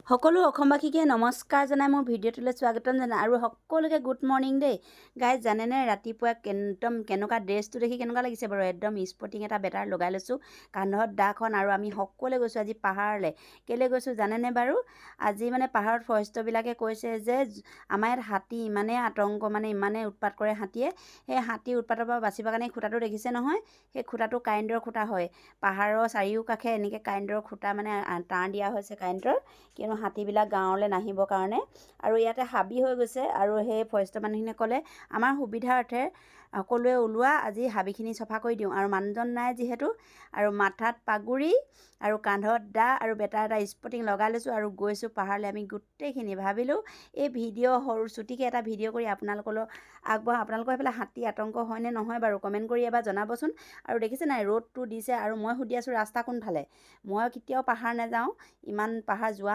সকলো অসমবাসীকে নমস্কাৰ জনাই মোৰ ভিডিঅ'টোলৈ স্বাগতম জনাই আৰু সকলোকে গুড মৰ্ণিং দেই গাইজ। জানেনে ৰাতিপুৱা একদম কেনেকুৱা ড্ৰেছটো দেখি কেনেকুৱা লাগিছে বাৰু? একদম স্পৰ্টিং এটা বেটাৰ লগাই লৈছোঁ, কান্ধত দাখন, আৰু আমি সকলোৱে গৈছোঁ আজি পাহাৰলৈ। কেলৈ গৈছোঁ জানেনে বাৰু? আজি মানে পাহাৰত ফৰেষ্টৰবিলাকে কৈছে যে আমাৰ ইয়াত হাতী ইমানেই আতংক, মানে ইমানেই উৎপাত কৰে হাতীয়ে। সেই হাতী উৎপাতৰ পৰা বাচিবৰ কাৰণে খুঁটাটো দেখিছে নহয়, সেই খুঁটাটো কাৰেণ্টৰ খুঁটা হয়। পাহাৰৰ চাৰিওকাষে এনেকৈ কাৰেণ্টৰ খুঁটা মানে তাঁৰ দিয়া হৈছে কাৰেণ্টৰ, কিয়নো হাতীবিলাক গাঁৱলৈ নাহিবৰ কাৰণে। আৰু ইয়াতে হাবি হৈ গৈছে, আৰু সেই ফৰেষ্টৰ মানুহখিনিয়ে ক'লে আমাৰ সুবিধাৰ্থে সকলোৱে ওলোৱা, আজি হাবিখিনি চফা কৰি দিওঁ। আৰু মানুহজন নাই যিহেতু, আৰু মাথাত পাগুৰি আৰু কান্ধত দা আৰু বেটা এটা স্পৰ্টিং লগাই লৈছোঁ আৰু গৈছোঁ পাহাৰলৈ। আমি গোটেইখিনি ভাবিলোঁ এই ভিডিঅ' সৰু চুটিকৈ এটা ভিডিঅ' কৰি আপোনালোকলৈ আগবঢ়াওঁ। আপোনালোকৰ সেইফালে হাতী আতংক হয়নে নহয় বাৰু কমেণ্ট কৰি এবাৰ জনাবচোন। আৰু দেখিছে নাই ৰ'দটো দিছে, আৰু মই সুধি আছোঁ ৰাস্তা কোনফালে? মই কেতিয়াও পাহাৰ নাযাওঁ, ইমান পাহাৰ যোৱা